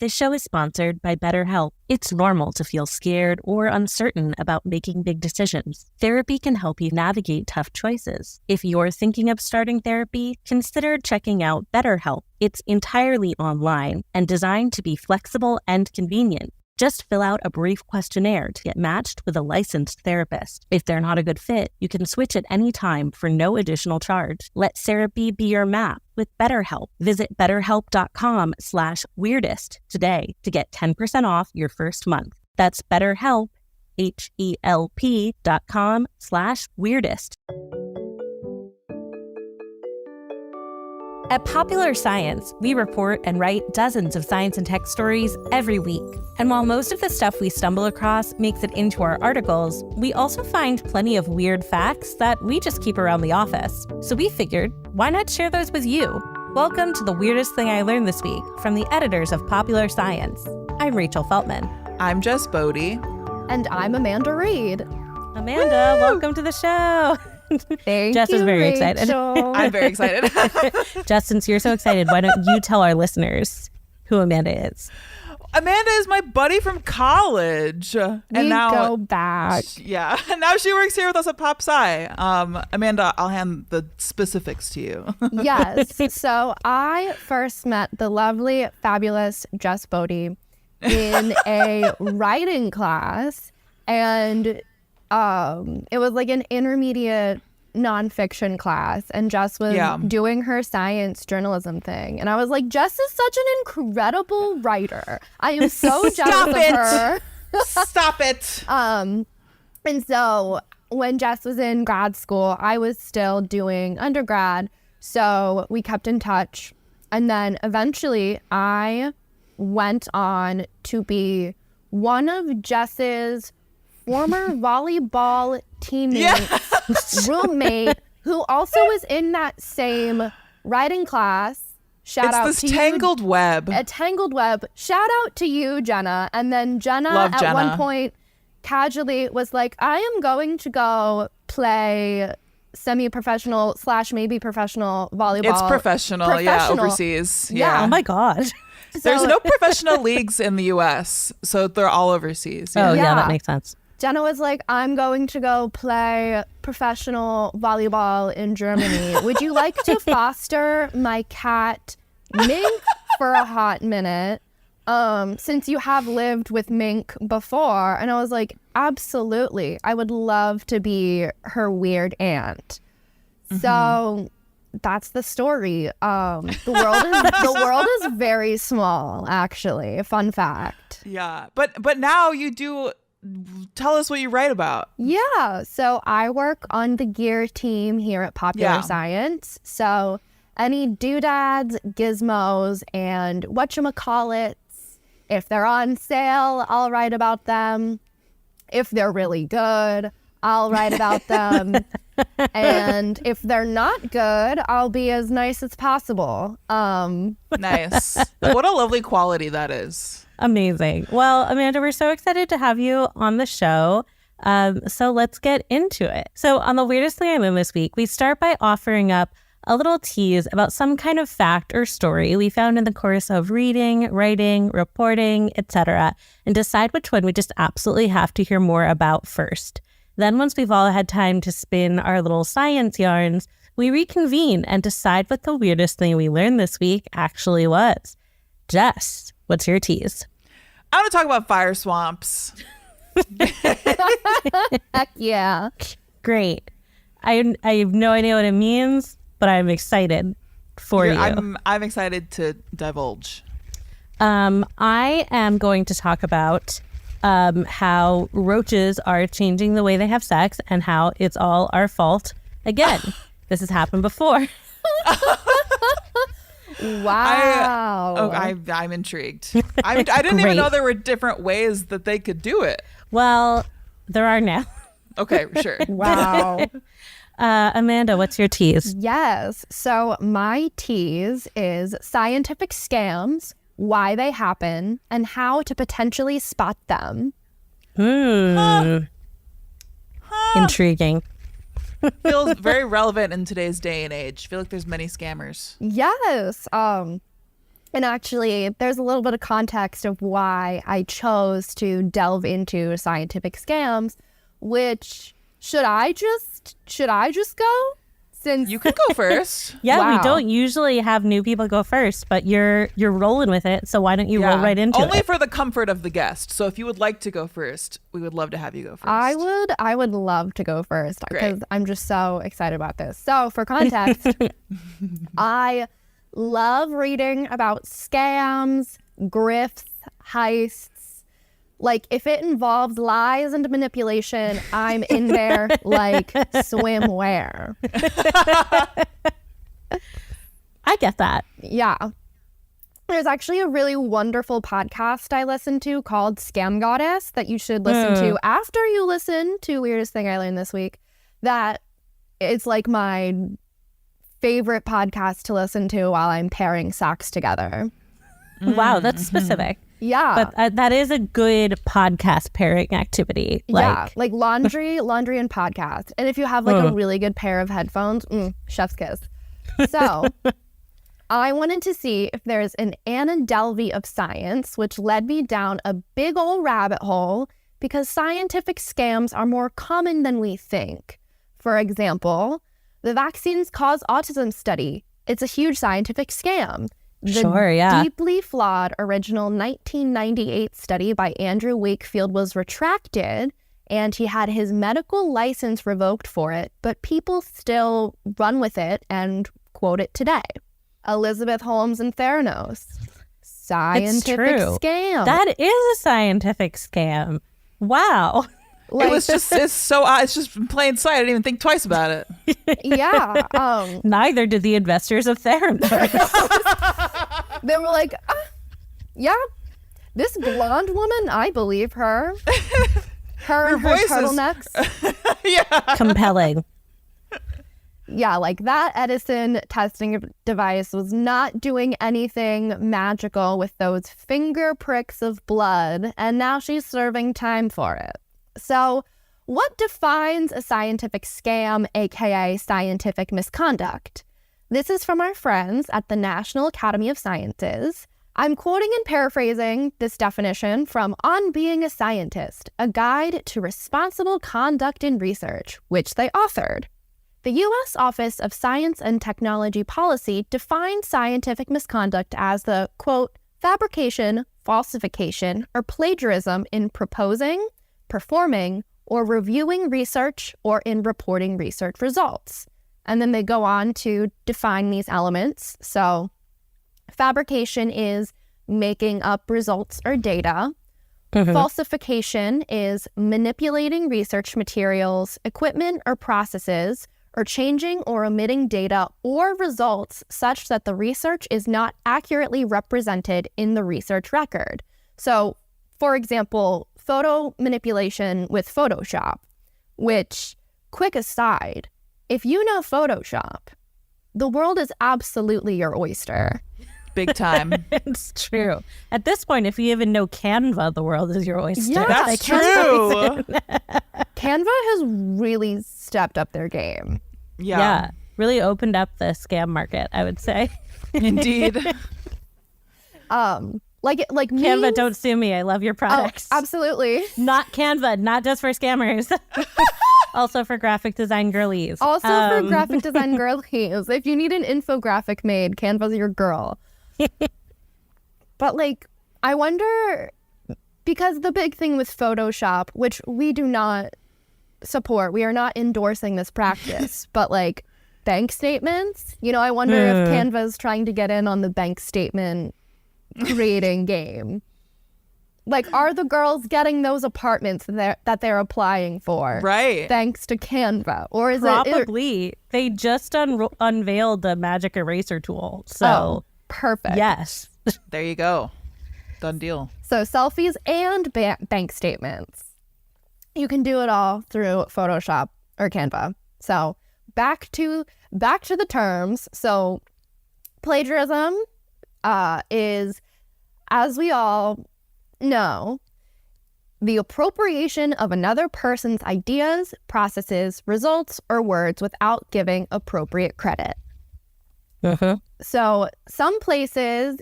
This show is sponsored by BetterHelp. It's normal to feel scared or uncertain about making big decisions. Therapy can help you navigate tough choices. If you're thinking of starting therapy, consider checking out BetterHelp. It's entirely online and designed to be flexible and convenient. Just fill out a brief questionnaire to get matched with a licensed therapist. If they're not a good fit, you can switch at any time for no additional charge. Let therapy be your map with BetterHelp. Visit BetterHelp.com/weirdest today to get 10% off your first month. That's BetterHelp, HELP.com/weirdest. At Popular Science, we report and write dozens of science and tech stories every week. And while most of the stuff we stumble across makes it into our articles, we also find plenty of weird facts that we just keep around the office. So we figured, why not share those with you? Welcome to The Weirdest Thing I Learned This Week from the editors of Popular Science. I'm Rachel Feltman. I'm Jess Boddy. And I'm Amanda Reed. Amanda, welcome to the show. Thank Jess you, is very Rachel. excited. I'm very excited. Jess, since you're so excited, why don't you tell our listeners who Amanda is? Amanda is my buddy from college. And now go back. Yeah. Now she works here with us at Pop Sci. Amanda, I'll hand the specifics to you. Yes. So I first met the lovely, fabulous Jess Boddy in a writing class. And it was like an intermediate nonfiction class, and Jess was doing her science journalism thing. And I was like, Jess is such an incredible writer. I am so jealous of her. Stop it. And so when Jess was in grad school, I was still doing undergrad. So we kept in touch. And then eventually I went on to be one of Jess's former volleyball teammates, roommate, who also was in that same writing class. Shout out to tangled web. A tangled web. Shout out to you, Jenna. And then Jenna one point casually was like, I am going to go play semi-professional / maybe professional volleyball. It's professional, overseas. Yeah. Oh my God. There's no professional leagues in the U.S., so they're all overseas. Oh, yeah, that makes sense. Jenna was like, I'm going to go play professional volleyball in Germany. Would you like to foster my cat, Mink, for a hot minute? Since you have lived with Mink before. And I was like, absolutely. I would love to be her weird aunt. Mm-hmm. So that's the story. The world is very small, actually. Fun fact. Yeah. But now you do. Tell us what you write about. Yeah. So I work on the gear team here at Popular Science. So any doodads, gizmos, and whatchamacallits, if they're on sale, I'll write about them. If they're really good, I'll write about them. And if they're not good, I'll be as nice as possible. Nice. What a lovely quality that is. Amazing. Well, Amanda, we're so excited to have you on the show. So let's get into it. So on The Weirdest Thing I Learned This Week, we start by offering up a little tease about some kind of fact or story we found in the course of reading, writing, reporting, etc., and decide which one we just absolutely have to hear more about first. Then once we've all had time to spin our little science yarns, we reconvene and decide what the weirdest thing we learned this week actually was. Jess, what's your tease? I want to talk about fire swamps. Heck yeah. Great. I have no idea what it means, but I'm excited for you. I'm excited to divulge. I am going to talk about how roaches are changing the way they have sex and how it's all our fault. Again, this has happened before. Wow. I'm intrigued. I didn't even know there were different ways that they could do it. Well, there are now. Okay, sure. Wow. Amanda, what's your tease? Yes. So my tease is scientific scams, why they happen, and how to potentially spot them. Intriguing. Feels very relevant in today's day and age. I feel like there's many scammers. Yes. And actually, there's a little bit of context of why I chose to delve into scientific scams, which should I just go? Since You could go first. Yeah, Wow. we don't usually have new people go first, but you're rolling with it, so why don't you roll right into Only it? for the comfort of the guest. So if you would like to go first, we would love to have you go first. I would love to go first Great. because I'm just so excited about this. So for context, I love reading about scams, grifts, heists. Like if it involves lies and manipulation, I'm in there like swimwear. I get that. Yeah. There's actually a really wonderful podcast I listen to called Scam Goddess that you should listen to after you listen to Weirdest Thing I Learned This Week. That it's like my favorite podcast to listen to while I'm pairing socks together. Wow, that's specific. Yeah. But that is a good podcast pairing activity. Yeah, like laundry and podcast. And if you have like a really good pair of headphones, chef's kiss. So I wanted to see if there's an Anna Delvey of science, which led me down a big old rabbit hole because scientific scams are more common than we think. For example, the vaccines cause autism study. It's a huge scientific scam. The deeply flawed original 1998 study by Andrew Wakefield was retracted, and he had his medical license revoked for it, but people still run with it and quote it today. Elizabeth Holmes and Theranos. Scientific scam. That is a scientific scam. Wow. Like, it's just in plain sight. I didn't even think twice about it. yeah. Neither did the investors of Theranos. They were like, yeah, this blonde woman, I believe her. Her and her voice is- turtlenecks. Compelling. Yeah, like that Edison testing device was not doing anything magical with those finger pricks of blood, and now she's serving time for it. So, what defines a scientific scam, aka scientific misconduct? This is from our friends at the National Academy of Sciences. I'm quoting and paraphrasing this definition from On Being a Scientist, a guide to responsible conduct in research, which they authored. The U.S. Office of Science and Technology Policy defines scientific misconduct as the, quote, fabrication, falsification, or plagiarism in proposing, performing, or reviewing research or in reporting research results. And then they go on to define these elements. So fabrication is making up results or data. Falsification is manipulating research materials, equipment, or processes, or changing or omitting data or results such that the research is not accurately represented in the research record. So, for example, photo manipulation with Photoshop, which, quick aside, if you know Photoshop, the world is absolutely your oyster. Big time. It's true. At this point, if you even know Canva, the world is your oyster. Yeah, That's true. Canva has really stepped up their game. Yeah. Really opened up the scam market, I would say. Indeed. Like Canva, memes- don't sue me. I love your products. Oh, absolutely. Not Canva, not just for scammers. Also for graphic design girlies. Also for graphic design girlies. If you need an infographic made, Canva's your girl. But like, I wonder, because the big thing with Photoshop, which we do not support, we are not endorsing this practice, but like bank statements, I wonder if Canva's trying to get in on the bank statement creating game. Like, are the girls getting those apartments that they're applying for? Right. Thanks to Canva, or is Probably. They just unveiled the magic eraser tool. So, perfect. yes. There you go. Done deal. So selfies and bank statements. You can do it all through Photoshop or Canva. So back to the terms. So plagiarism is, as we all know, the appropriation of another person's ideas, processes, results, or words without giving appropriate credit. So some places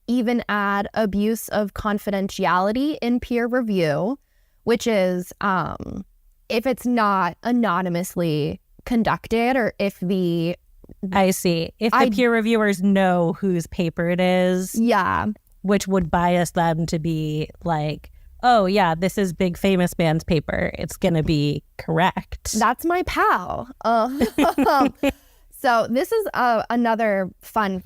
even add abuse of confidentiality in peer review, which is if it's not anonymously conducted or if the I see. If the peer reviewers know whose paper it is, yeah, which would bias them to be like, oh yeah, this is big famous man's paper, it's gonna be correct. That's my pal. So this is another fun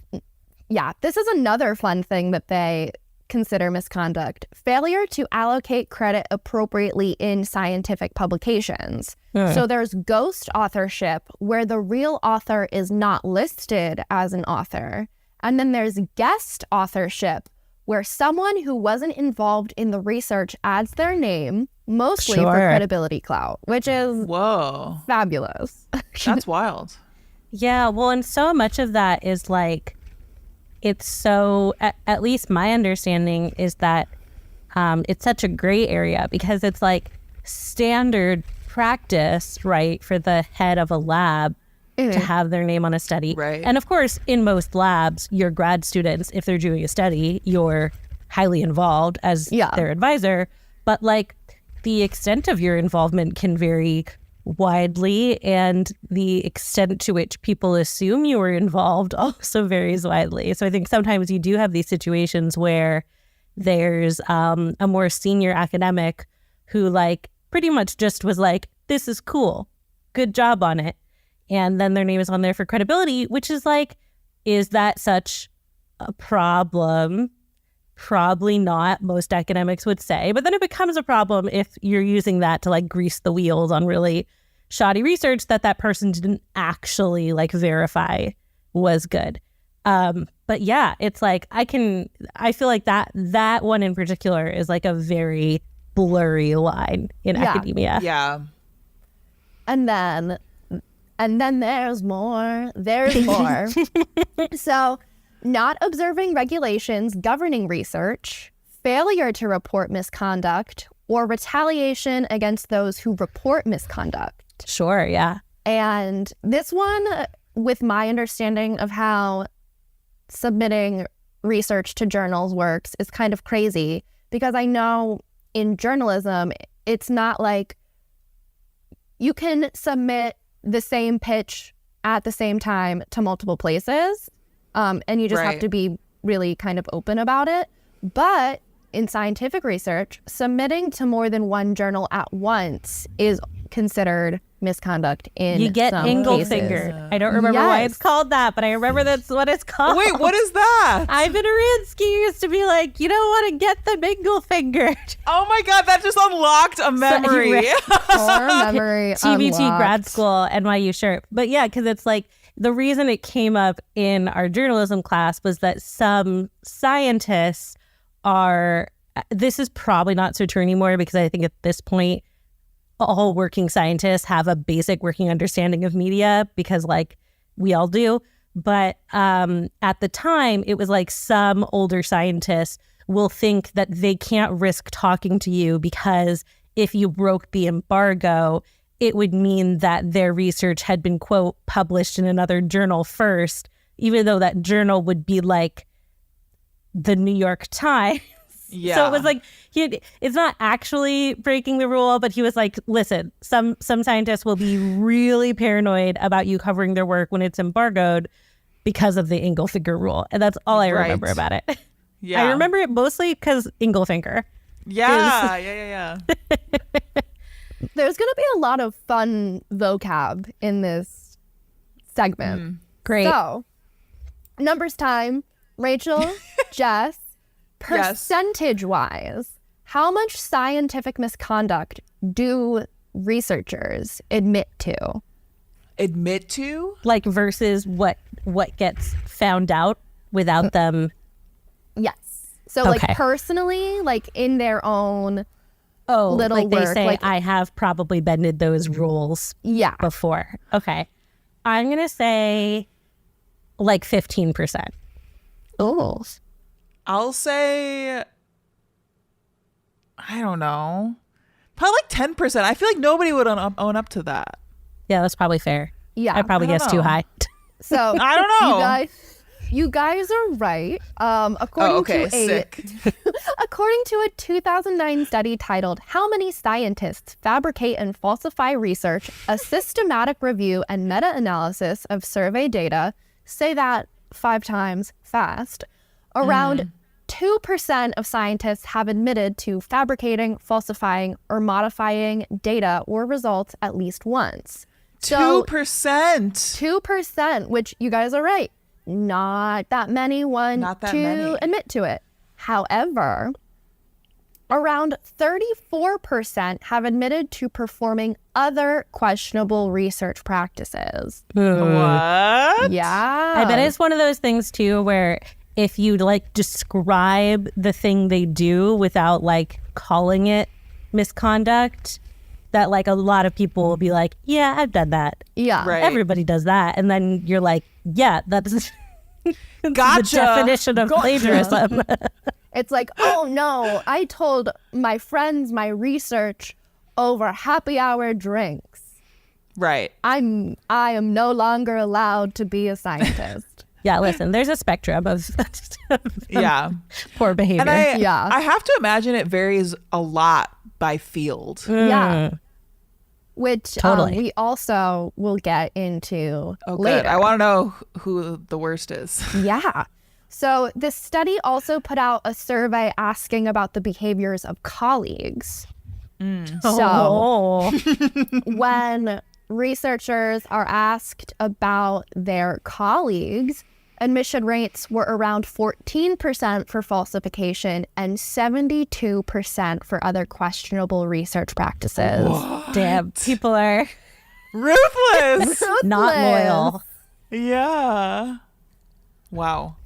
thing that they consider misconduct: failure to allocate credit appropriately in scientific publications. So there's ghost authorship, where the real author is not listed as an author. And then there's guest authorship, where someone who wasn't involved in the research adds their name, mostly for credibility clout, which is fabulous. That's wild. Yeah, well, and so much of that is like, it's so, at least my understanding is that it's such a gray area, because it's like standard practice, right, for the head of a lab to have their name on a study. Right. And of course, in most labs, your grad students, if they're doing a study, you're highly involved as their advisor. But like, the extent of your involvement can vary widely, and the extent to which people assume you were involved also varies widely. So I think sometimes you do have these situations where there's a more senior academic who like pretty much just was like, this is cool, good job on it. And then their name is on there for credibility, which is like, is that such a problem? Probably not, most academics would say. But then it becomes a problem if you're using that to like grease the wheels on really shoddy research that person didn't actually like verify was good. But yeah, it's like, I feel like that one in particular is like a very blurry line in academia. Yeah. And then there's more. So, not observing regulations governing research, failure to report misconduct, or retaliation against those who report misconduct. Sure, yeah. And this one, with my understanding of how submitting research to journals works, is kind of crazy, because I know in journalism, it's not like you can submit the same pitch at the same time to multiple places, and you just have to be really kind of open about it. But in scientific research, submitting to more than one journal at once is considered misconduct in you get some Engelfingered. cases. I don't remember why it's called that, but I remember that's what it's called. Wait, what is that? Ivan Aransky used to be like, you don't want to get them Engelfingered. Oh my God, that just unlocked a memory. Core memory TBT unlocked. grad school, NYU shirt. But yeah, because it's like, the reason it came up in our journalism class was that some scientists are, this is probably not so true anymore, because I think at this point, all working scientists have a basic working understanding of media, because like we all do. But at the time, it was like some older scientists will think that they can't risk talking to you because if you broke the embargo, it would mean that their research had been, quote, published in another journal first, even though that journal would be like the New York Times. Yeah. So it was like, it's not actually breaking the rule, but he was like, listen, some scientists will be really paranoid about you covering their work when it's embargoed because of the Engelfinger rule. And that's all I remember about it. Yeah. I remember it mostly because Engelfinger. Yeah. There's going to be a lot of fun vocab in this segment. Great. So, numbers time. Rachel, Jess, percentage-wise, how much scientific misconduct do researchers admit to? Admit to? Like versus what gets found out without them. Yes. So, like, personally, like, in their own little like work. They say, like, I have probably bended those rules before. Okay. I'm going to say like 15%. Oh. I'll say, I don't know, probably like 10%. I feel like nobody would own up to that. Yeah, that's probably fair. Yeah. I probably guessed too high. So I don't know. You guys are right. According to a 2009 study titled "How Many Scientists Fabricate and Falsify Research: A Systematic Review and Meta-Analysis of Survey Data," say that 5 times fast, around 2% of scientists have admitted to fabricating, falsifying, or modifying data or results at least once. 2%. 2%, which you guys are right. Not that many admit to it. However, around 34% have admitted to performing other questionable research practices. What? Yeah. I bet it's one of those things too where if you like describe the thing they do without like calling it misconduct, that like a lot of people will be like, yeah, I've done that. Yeah. Right. Everybody does that. And then you're like, yeah, that's Gotcha. the definition of plagiarism. It's like, oh no, I told my friends my research over happy hour drinks. Right. I am no longer allowed to be a scientist. Yeah, listen, there's a spectrum of Yeah. poor behavior. And I Yeah. have to imagine it varies a lot by field. Yeah. Which Totally. we also will get into Oh, later. good. I want to know who the worst is. Yeah. So this study also put out a survey asking about the behaviors of colleagues. So Oh. when researchers are asked about their colleagues, admission rates were around 14% for falsification and 72% for other questionable research practices. Damn, people are Ruthless. not loyal. Yeah. Wow.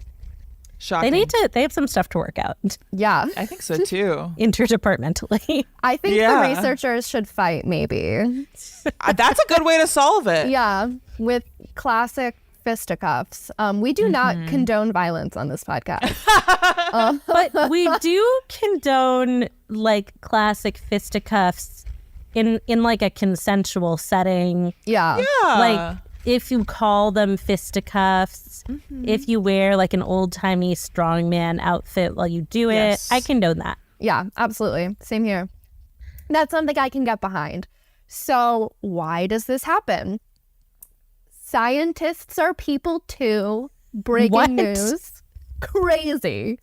Shocking. They have some stuff to work out Yeah. I think so too. interdepartmentally. I think Yeah. the researchers should fight, maybe. That's a good way to solve it. Yeah, with classic fisticuffs. We do not condone violence on this podcast. But we do condone like classic fisticuffs in like a consensual setting. Yeah. Yeah. Like if you call them fisticuffs, if you wear like an old-timey strongman outfit while you do Yes. it, I condone that. Yeah, absolutely. Same here. That's something I can get behind. So why does this happen? Scientists are people too. Breaking What? news. Crazy.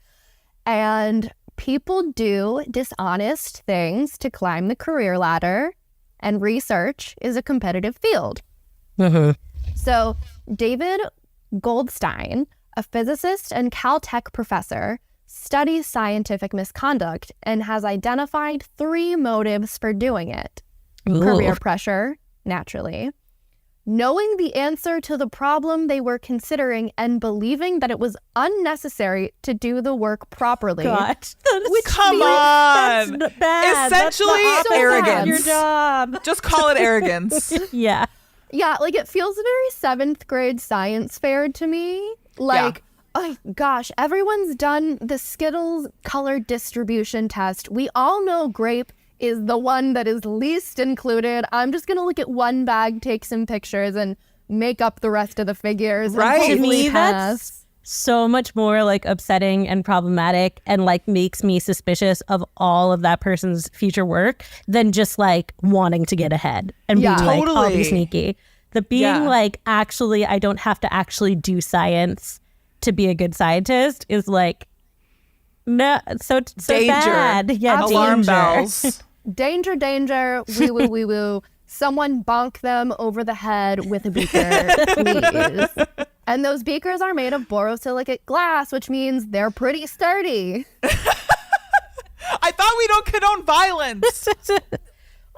And people do dishonest things to climb the career ladder, and research is a competitive field. So David Goldstein, a physicist and Caltech professor, studies scientific misconduct and has identified 3 motives for doing it. Career pressure, naturally. Knowing the answer to the problem they were considering and believing that it was unnecessary to do the work properly. Gosh, that is Come that's on. bad. That's Essentially the opposite of arrogance. Your job. Just call it arrogance. Yeah. Yeah, like it feels very 7th grade science fair to me. Like, oh gosh, everyone's done the Skittles color distribution test. We all know grape is the one that is least included. I'm just going to look at one bag, take some pictures, and make up the rest of the figures. and Right. To hopefully me, pass. that's so much more like upsetting and problematic and like makes me suspicious of all of that person's future work than just like wanting to get ahead and Yeah. being like, I'll Totally. be sneaky. The being Yeah. like, actually, I don't have to actually do science to be a good scientist is like, no, so Danger. bad. Yeah, Alarm danger. bells. Danger, danger, wee woo, wee woo. Someone bonk them over the head with a beaker, please. And those beakers are made of borosilicate glass, which means they're pretty sturdy. I thought we don't condone violence.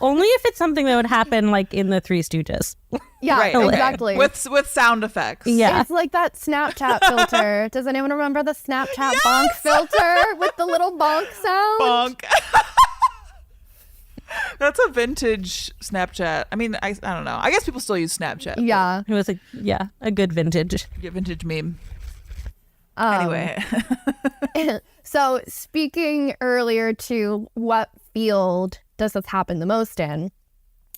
Only if it's something that would happen like in the Three Stooges. Yeah, Right. okay. exactly. With sound effects. Yeah. It's like that Snapchat filter. Does anyone remember the Snapchat bonk filter with the little bonk sound? Bonk. That's a vintage Snapchat. I mean, I don't know. I guess people still use Snapchat. Yeah. It was a good vintage. Yeah, vintage meme. Um, Anyway. So speaking earlier to what field does this happen the most in?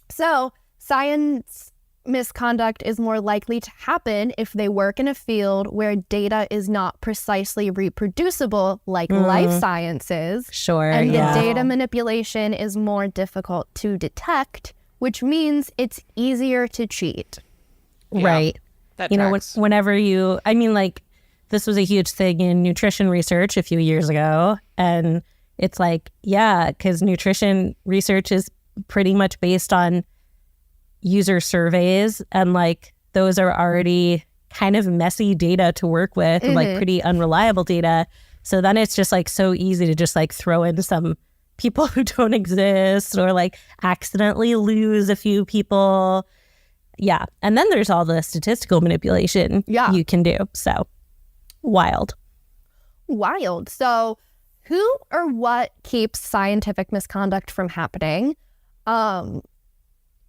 So science misconduct is more likely to happen if they work in a field where data is not precisely reproducible, like life sciences. Sure. And the yeah. data manipulation is more difficult to detect, which means it's easier to cheat. Yeah, Right. that You know, tracks. whenever I mean, like, this was a huge thing in nutrition research a few years ago. And it's like, yeah, because nutrition research is pretty much based on user surveys, and like those are already kind of messy data to work with, like pretty unreliable data. So then it's just like so easy to just like throw in some people who don't exist, or like accidentally lose a few people. Yeah. And then there's all the statistical manipulation you can do. So wild. So who or what keeps scientific misconduct from happening?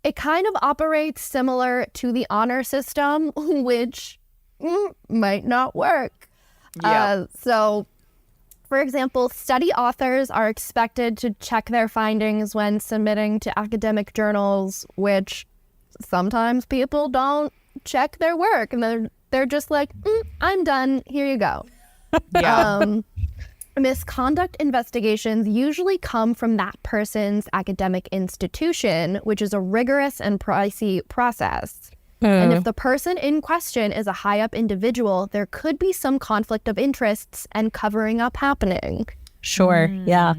It kind of operates similar to the honor system, which might not work. Yeah. So, for example, study authors are expected to check their findings when submitting to academic journals, which sometimes people don't check their work, and they're just like, I'm done, here you go. Yeah. Misconduct investigations usually come from that person's academic institution, which is a rigorous and pricey process. And if the person in question is a high-up individual, there could be some conflict of interests and covering up happening. Sure. Yeah.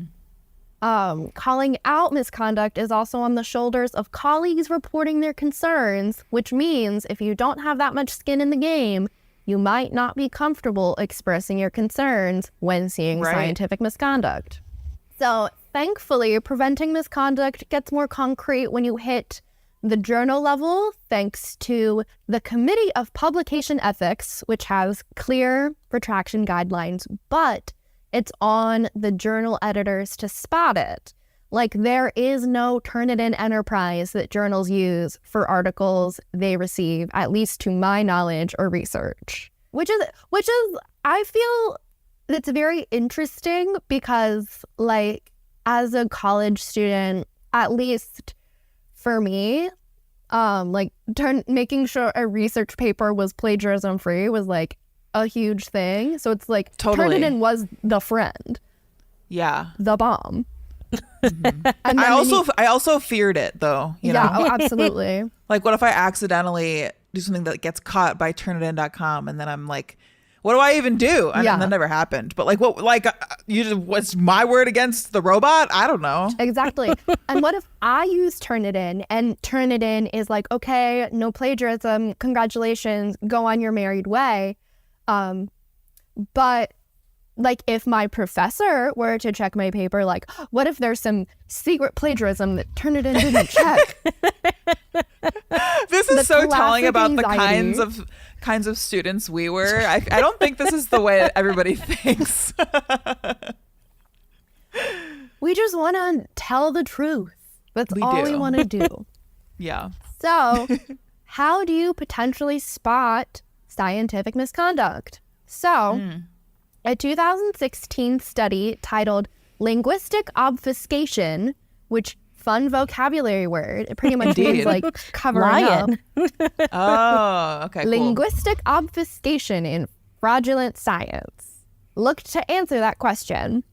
Calling out misconduct is also on the shoulders of colleagues reporting their concerns, which means if you don't have that much skin in the game, you might not be comfortable expressing your concerns when seeing scientific misconduct. So thankfully, preventing misconduct gets more concrete when you hit the journal level, thanks to the Committee of Publication Ethics, which has clear retraction guidelines, but it's on the journal editors to spot it. Like, there is no Turnitin enterprise that journals use for articles they receive, at least to my knowledge or research. Which is I feel it's very interesting because, like, as a college student, at least for me, making sure a research paper was plagiarism free was like a huge thing. So it's like Totally. Turnitin was the friend, Yeah. the bomb. Mm-hmm. And I then also feared it though. You know? oh, absolutely. Like, what if I accidentally do something that gets caught by Turnitin.com, and then I'm like, what do I even do? And that never happened. But like, what? Like, what's my word against the robot? I don't know. Exactly. And what if I use Turnitin and Turnitin is like, okay, no plagiarism, congratulations, go on your merry way. But like, if my professor were to check my paper, like, what if there's some secret plagiarism that Turnitin didn't check? This is so telling about anxiety. the kinds of students we were. I don't think this is the way everybody thinks. We just want to tell the truth. That's We all do. we want to do. Yeah. So, how do you potentially spot scientific misconduct? So, a 2016 study titled Linguistic Obfuscation, which fun vocabulary word, it pretty much means Indeed. like covering up. Oh, okay. Cool. Linguistic obfuscation in fraudulent science looked to answer that question.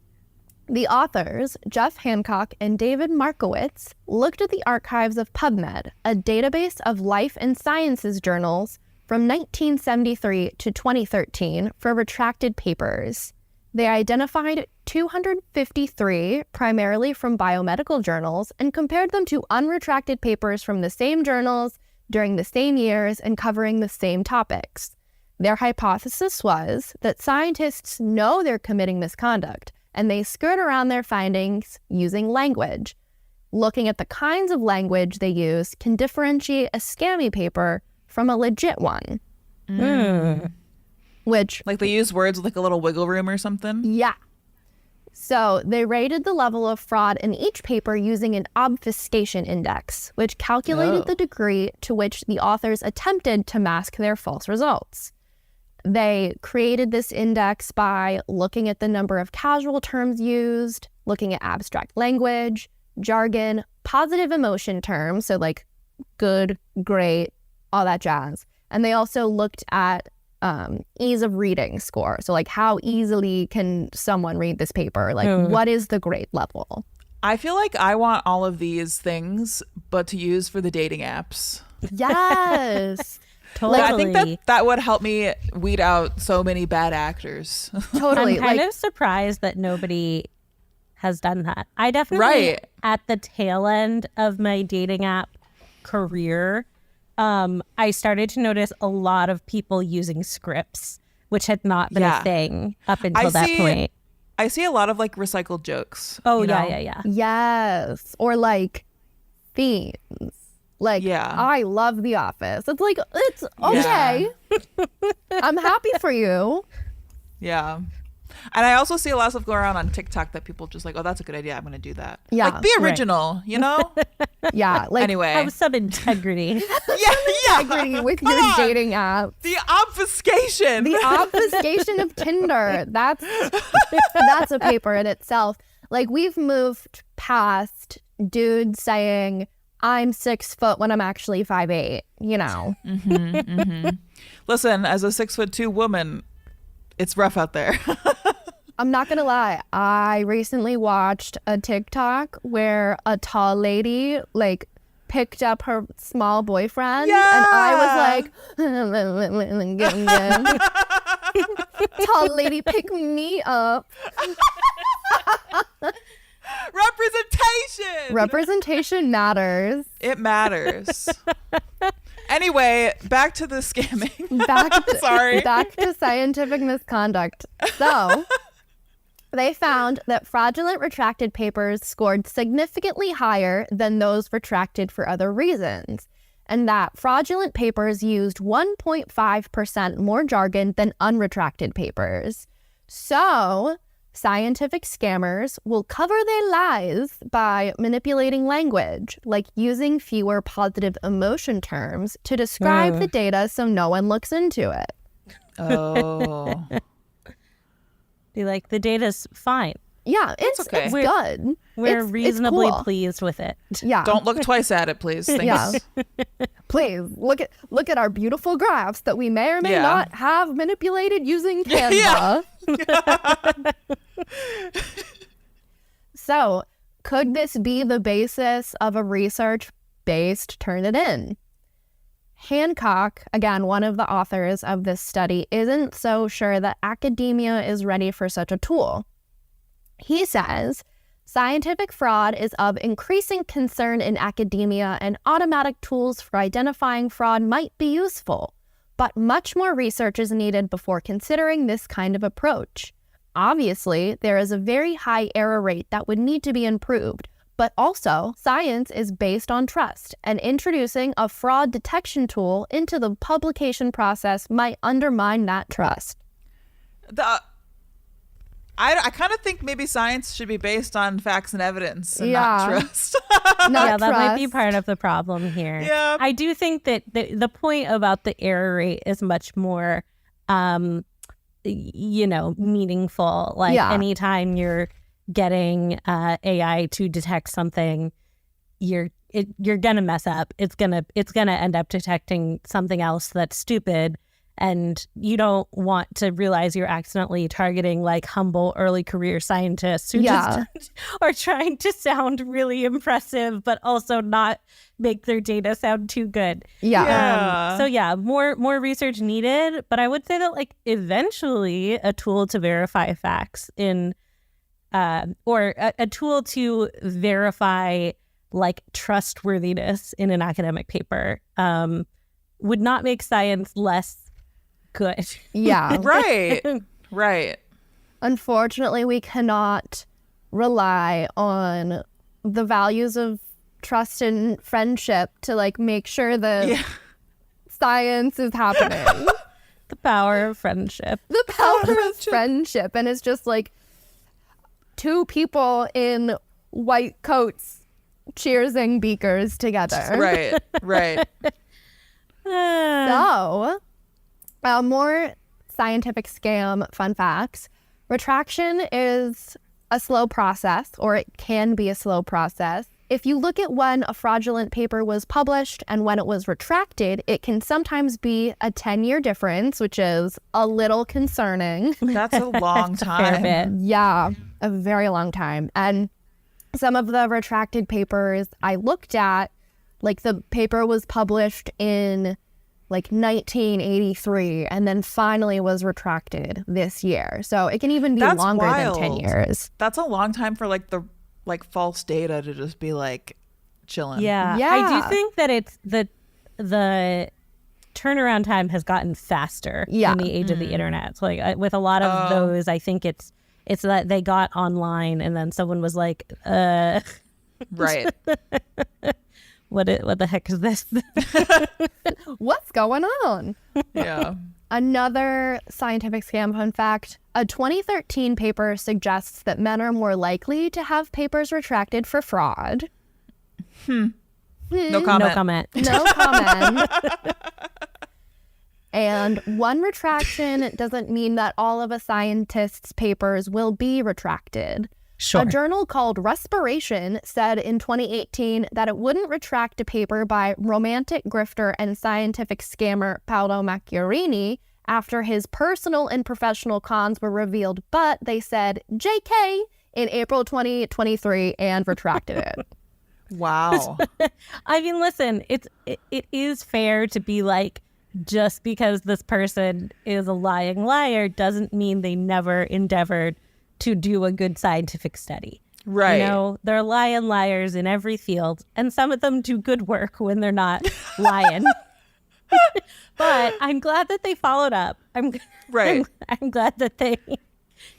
The authors, Jeff Hancock and David Markowitz, looked at the archives of PubMed, a database of life and sciences journals from 1973 to 2013 for retracted papers. They identified 253, primarily from biomedical journals, and compared them to unretracted papers from the same journals during the same years and covering the same topics. Their hypothesis was that scientists know they're committing misconduct, and they skirt around their findings using language. Looking at the kinds of language they use can differentiate a scammy paper from a legit one. Which, Like, they use words with like a little wiggle room or something. yeah. So they rated the level of fraud in each paper using an obfuscation index, which calculated the degree to which the authors attempted to mask their false results. They created this index by looking at the number of casual terms used, looking at abstract language, jargon, positive emotion terms, so like good, great, all that jazz. And they also looked at ease of reading score. So like how easily can someone read this paper? Like what is the grade level? I feel like I want all of these things, but to use for the dating apps. Yes. Totally. I think that would help me weed out so many bad actors. Totally. I'm kind of surprised that nobody has done that. I definitely, at the tail end of my dating app career, I started to notice a lot of people using scripts, which had not been a thing up until that point. I see a lot of like recycled jokes. Oh, yeah. Yes. Or like themes. Like, I love The Office. It's like, it's okay. I'm happy for you. Yeah. And I also see a lot of stuff go around on TikTok that people just like, oh, that's a good idea. I'm going to do that. Yeah. Like, be original, you know? Yeah. Like, anyway. Have some integrity. Integrity with your dating app. The obfuscation. The obfuscation of Tinder. That's a paper in itself. Like, we've moved past dudes saying, I'm 6 foot when I'm actually 5'8", you know? Listen, as a 6'2" woman, it's rough out there. I'm not gonna lie. I recently watched a TikTok where a tall lady like picked up her small boyfriend, and I was like, tall lady, pick me up. Representation matters. It matters. Anyway, back to the scamming. Back to scientific misconduct. So, they found that fraudulent retracted papers scored significantly higher than those retracted for other reasons, and that fraudulent papers used 1.5% more jargon than unretracted papers. So, scientific scammers will cover their lies by manipulating language, like using fewer positive emotion terms to describe the data so no one looks into it. Oh. Be like, the data's fine. Yeah, it's good. We're it's reasonably cool. pleased with it. Yeah. Don't look twice at it, please. Thanks. Yeah. Please look at our beautiful graphs that we may or may not have manipulated using Canva. So, could this be the basis of a research-based Turnitin? Hancock, again, one of the authors of this study, isn't so sure that academia is ready for such a tool. He says, scientific fraud is of increasing concern in academia, and automatic tools for identifying fraud might be useful, but much more research is needed before considering this kind of approach. Obviously, there is a very high error rate that would need to be improved, but also science is based on trust, and introducing a fraud detection tool into the publication process might undermine that trust. I kind of think maybe science should be based on facts and evidence and not trust. That might be part of the problem here. Yeah. I do think that the point about the error rate is much more, meaningful. Like anytime you're getting AI to detect something, you're gonna mess up. It's gonna end up detecting something else that's stupid. And you don't want to realize you're accidentally targeting like humble early career scientists who just are trying to sound really impressive, but also not make their data sound too good. More research needed. But I would say that like eventually a tool to verify facts or a tool to verify like trustworthiness in an academic paper would not make science less good. Yeah. Right. Unfortunately, we cannot rely on the values of trust and friendship to like make sure that science is happening. The power of friendship. The power of friendship. And it's just like two people in white coats cheersing beakers together. Right. So, more scientific scam fun facts. Retraction is a slow process, or it can be a slow process. if you look at when a fraudulent paper was published and when it was retracted, it can sometimes be a 10-year difference, which is a little concerning. That's a long It's a fair time. bit. Yeah, a very long time. And some of the retracted papers I looked at, like the paper was published in like 1983 and then finally was retracted this year. So it can even be That's longer wild. than 10 years. That's a long time for like the false data to just be like chilling. Yeah. Yeah. I do think that it's the turnaround time has gotten faster Yeah. in the age of the internet. So like with a lot of those, I think it's that they got online and then someone was like, Right. what the heck is this? What's going on? Yeah. Another scientific scam fun fact, a 2013 paper suggests that men are more likely to have papers retracted for fraud. No No comment. comment. No comment. And one retraction doesn't mean that all of a scientist's papers will be retracted. Sure. A journal called Respiration said in 2018 that it wouldn't retract a paper by romantic grifter and scientific scammer Paolo Macchiarini after his personal and professional cons were revealed, but they said JK in April 2023 and retracted it. Wow. I mean, listen, it is fair to be like, just because this person is a lying liar doesn't mean they never endeavored to do a good scientific study. Right. You know, they're lying liars in every field, and some of them do good work when they're not lying. But I'm glad that they followed up. Right. I'm glad that they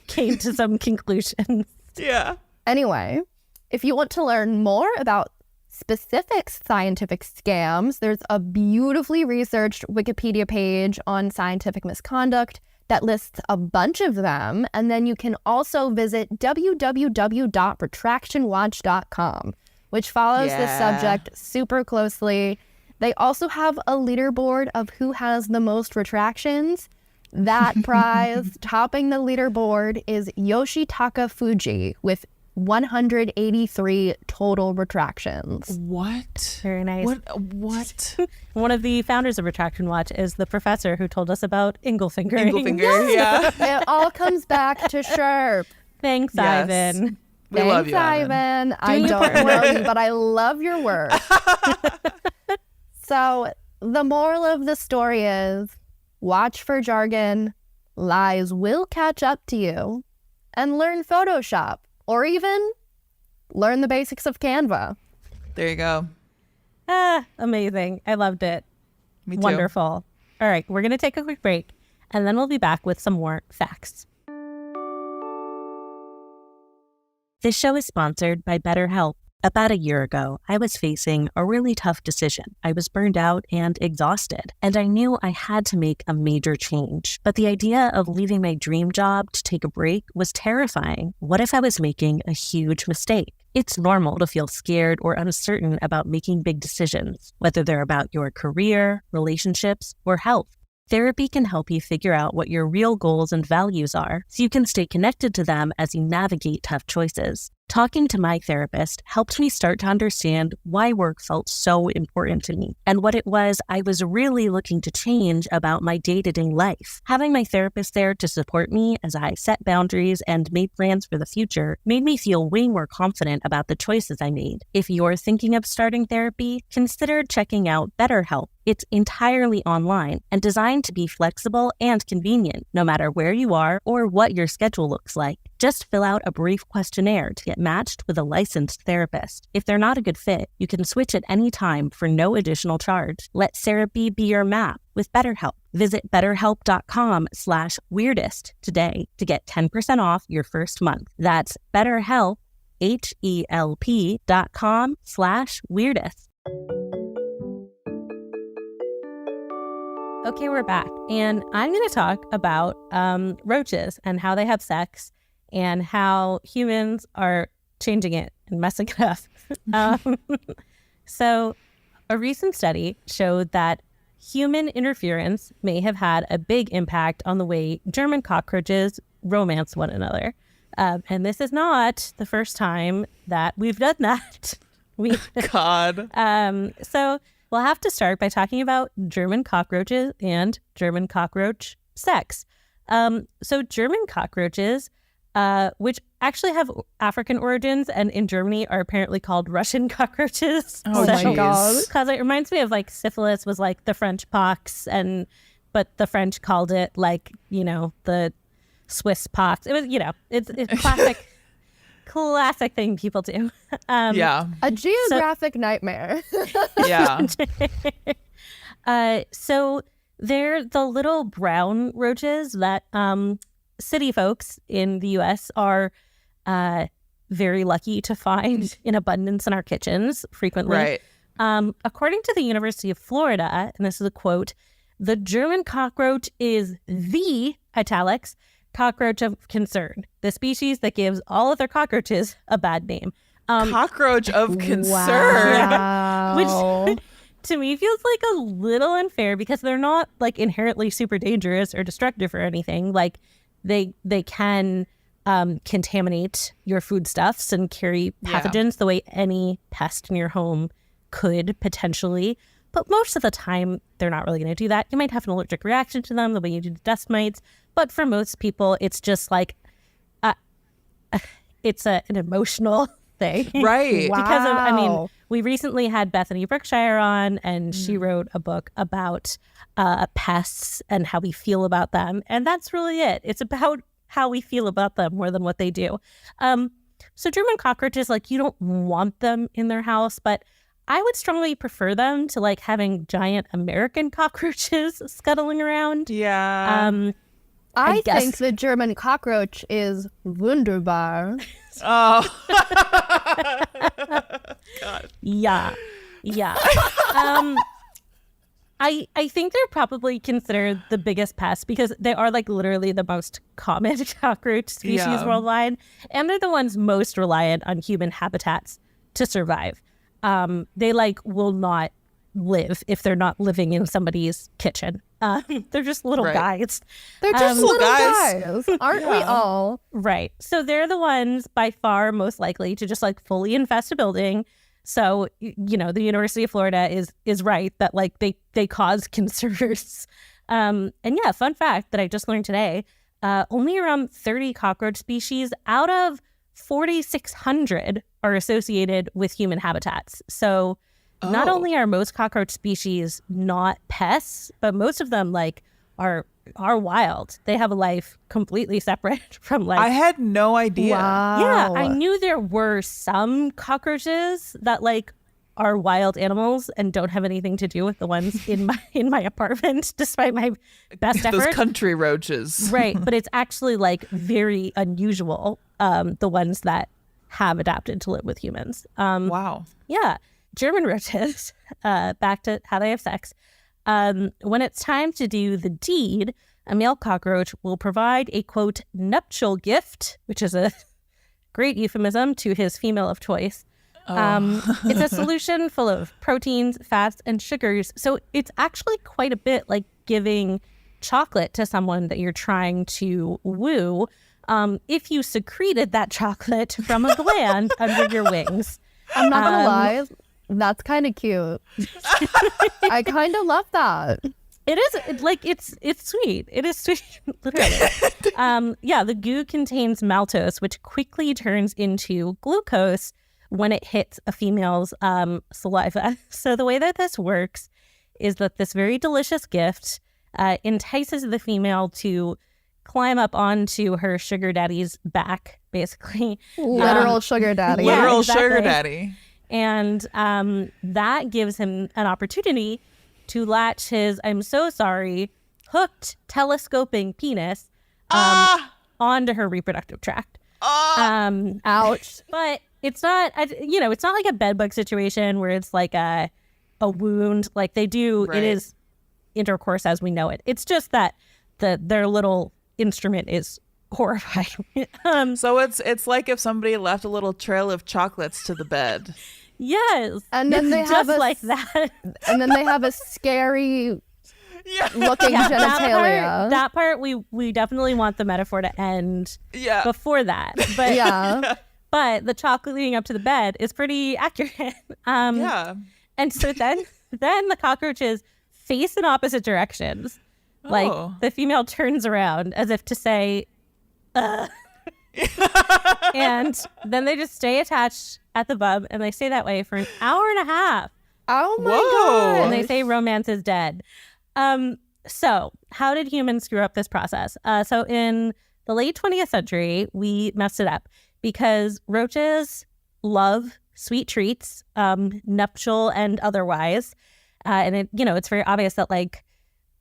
came to some conclusions. Yeah. Anyway, if you want to learn more about specific scientific scams, there's a beautifully researched Wikipedia page on scientific misconduct that lists a bunch of them. And then you can also visit www.retractionwatch.com, which follows this subject super closely. They also have a leaderboard of who has the most retractions. That prize topping the leaderboard is Yoshitaka Fuji with 183 total retractions. What? Very nice. What? One of the founders of Retraction Watch is the professor who told us about Inglefingering. Inglefinger. Yeah. It all comes back to Sherp. Thanks, Yes. Ivan. We love you, Ivan. Ivan. I your don't part. know you, but I love your work. So the moral of the story is watch for jargon, lies will catch up to you, and learn Photoshop, or even learn the basics of Canva. There you go. Amazing. I loved it. Me too. Wonderful. All right, we're going to take a quick break, and then we'll be back with some more facts. This show is sponsored by BetterHelp. About a year ago, I was facing a really tough decision. I was burned out and exhausted, and I knew I had to make a major change. But the idea of leaving my dream job to take a break was terrifying. What if I was making a huge mistake? It's normal to feel scared or uncertain about making big decisions, whether they're about your career, relationships, or health. Therapy can help you figure out what your real goals and values are so you can stay connected to them as you navigate tough choices. Talking to my therapist helped me start to understand why work felt so important to me and what it was I was really looking to change about my day-to-day life. Having my therapist there to support me as I set boundaries and made plans for the future made me feel way more confident about the choices I made. If you're thinking of starting therapy, consider checking out BetterHelp. It's entirely online and designed to be flexible and convenient, no matter where you are or what your schedule looks like. Just fill out a brief questionnaire to get matched with a licensed therapist. If they're not a good fit, you can switch at any time for no additional charge. Let therapy be your map with BetterHelp. Visit betterhelp.com/weirdest today to get 10% off your first month. That's BetterHelp, HELP.com/weirdest. Okay, we're back, and I'm going to talk about roaches and how they have sex and how humans are changing it and messing it up. So a recent study showed that human interference may have had a big impact on the way German cockroaches romance one another. And this is not the first time that we've done that. God. So we'll have to start by talking about German cockroaches and German cockroach sex. So German cockroaches, which actually have African origins and in Germany are apparently called Russian cockroaches. Oh, my God. Because it reminds me of like syphilis was like the French pox, but the French called it like, the Swiss pox. It was, it's classic. Classic thing people do. Yeah. A geographic nightmare. Yeah. So they're the little brown roaches that city folks in the U.S. are very lucky to find in abundance in our kitchens frequently. Right. According to the University of Florida, and this is a quote, the German cockroach is the, italics, cockroach of concern, the species that gives all other cockroaches a bad name. Cockroach of concern. Wow. Which to me feels like a little unfair because they're not like inherently super dangerous or destructive or anything. Like they can contaminate your foodstuffs and carry pathogens the way any pest in your home could potentially. But most of the time, they're not really going to do that. You might have an allergic reaction to them the way you do to dust mites. But for most people, it's just like, it's an emotional thing. Right. Wow. Because we recently had Bethany Brookshire on, and she wrote a book about pests and how we feel about them. And that's really it. It's about how we feel about them more than what they do. So German cockroaches, like, you don't want them in their house, but I would strongly prefer them to like having giant American cockroaches scuttling around. Yeah. I guess- think the German cockroach is wunderbar. Oh. Yeah. I think they're probably considered the biggest pest because they are like literally the most common cockroach species worldwide, and they're the ones most reliant on human habitats to survive. They like will not live if they're not living in somebody's kitchen. They're just little guys. They're just little little guys. guys. Aren't we all? Right. So they're the ones by far most likely to just like fully infest a building. So, the University of Florida is right that like they cause concerns. And yeah, fun fact that I just learned today, only around 30 cockroach species out of 4,600 are associated with human habitats. So not only are most cockroach species not pests, but most of them like are wild. They have a life completely separate from like. I had no idea. Wow. Yeah, I knew there were some cockroaches that like are wild animals and don't have anything to do with the ones in my apartment, despite my best Those effort. country roaches. Right, but it's actually like very unusual. The ones that have adapted to live with humans. Wow. Yeah, German roaches. Back to how they have sex. When it's time to do the deed, a male cockroach will provide a, quote, nuptial gift, which is a great euphemism to his female of choice. It's a solution full of proteins, fats, and sugars. So it's actually quite a bit like giving chocolate to someone that you're trying to woo if you secreted that chocolate from a gland under your wings. I'm not gonna lie. That's kind of cute. I kind of love that. It is it's sweet. It is sweet, literally. Yeah, the goo contains maltose, which quickly turns into glucose when it hits a female's saliva. So the way that this works is that this very delicious gift entices the female to climb up onto her sugar daddy's back, basically. Literal sugar daddy. Yeah, Literal exactly. sugar daddy. And that gives him an opportunity to latch his, I'm so sorry, hooked telescoping penis onto her reproductive tract. Ouch. But it's not, it's not like a bedbug situation where it's like a wound. Like they do, Right. It is intercourse as we know it. It's just that their little instrument is horrifying. So it's like if somebody left a little trail of chocolates to the bed. Yes. And then it's they have just a like that. And then they have a scary looking genitalia. That part we definitely want the metaphor to end Yeah. before that. But Yeah. but the chocolate leading up to the bed is pretty accurate. Yeah. And so then the cockroaches face in opposite directions. Like the female turns around as if to say, and then they just stay attached at the bub, and they stay that way for an hour and a half. Oh my God. And they say romance is dead. So how did humans screw up this process? So in the late 20th century, we messed it up because roaches love sweet treats, nuptial and otherwise. And it, it's very obvious that like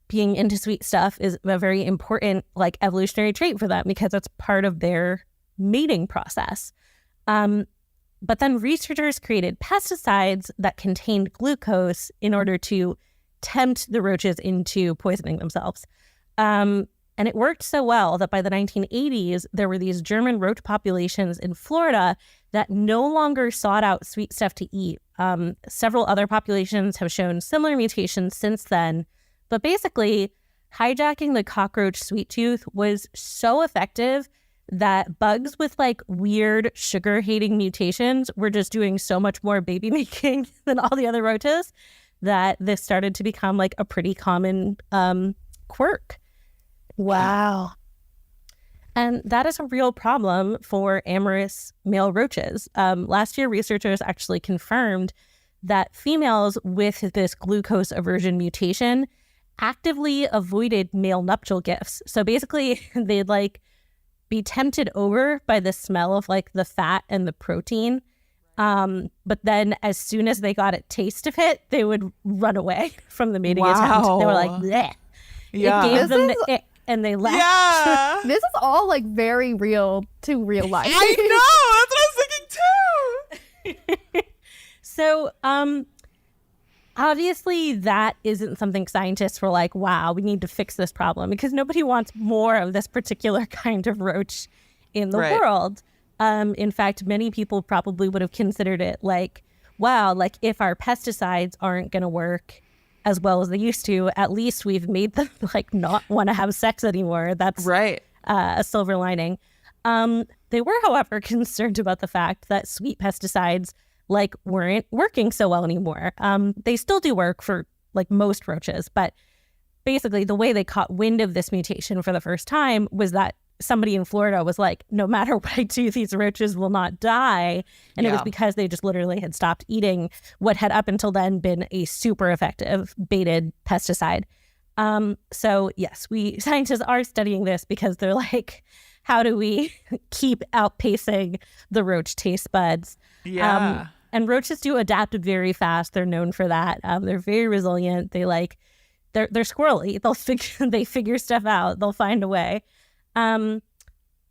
being into sweet stuff is a very important like evolutionary trait for them because it's part of their mating process. But then researchers created pesticides that contained glucose in order to tempt the roaches into poisoning themselves. And it worked so well that by the 1980s, there were these German roach populations in Florida that no longer sought out sweet stuff to eat. Several other populations have shown similar mutations since then. But basically, hijacking the cockroach sweet tooth was so effective that bugs with like weird sugar-hating mutations were just doing so much more baby making than all the other roaches that this started to become like a pretty common quirk. Wow. And that is a real problem for amorous male roaches. Last year, researchers actually confirmed that females with this glucose aversion mutation actively avoided male nuptial gifts. So basically, they'd like be tempted over by the smell of like the fat and the protein. But then as soon as they got a taste of it, they would run away from the mating attempt. They were like, bleh. Yeah. It gave them the ick, and they left. Yeah. This is all like very real to real life. I know. That's what I was thinking too. So, obviously that isn't something scientists were like, wow, we need to fix this problem because nobody wants more of this particular kind of roach in the world. In fact, many people probably would have considered it like, wow, like if our pesticides aren't going to work as well as they used to, at least we've made them like not want to have sex anymore. That's a silver lining. They were, however, concerned about the fact that sweet pesticides like weren't working so well anymore. They still do work for like most roaches, but basically the way they caught wind of this mutation for the first time was that somebody in Florida was like, no matter what I do, these roaches will not die. And it was because they just literally had stopped eating what had up until then been a super effective baited pesticide. So yes, scientists are studying this because they're like, how do we keep outpacing the roach taste buds? Yeah. And roaches do adapt very fast. They're known for that. They're very resilient. They're squirrely. They figure stuff out. They'll find a way. And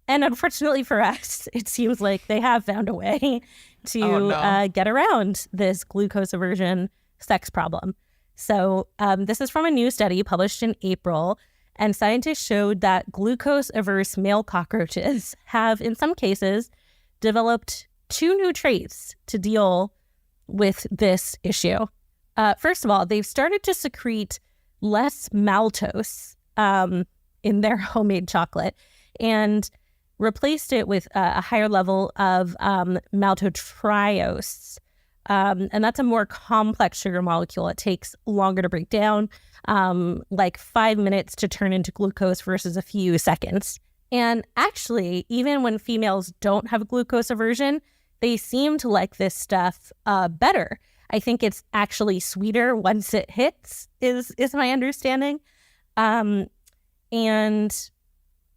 unfortunately for us, it seems like they have found a way to get around this glucose aversion sex problem. So this is from a new study published in April, and scientists showed that glucose-averse male cockroaches have, in some cases, developed 2 new traits to deal with this issue. First of all, they've started to secrete less maltose in their homemade chocolate and replaced it with a higher level of maltotriose. And that's a more complex sugar molecule. It takes longer to break down, like 5 minutes to turn into glucose versus a few seconds. And actually, even when females don't have glucose aversion, they seem to like this stuff better. I think it's actually sweeter once it hits, is my understanding. And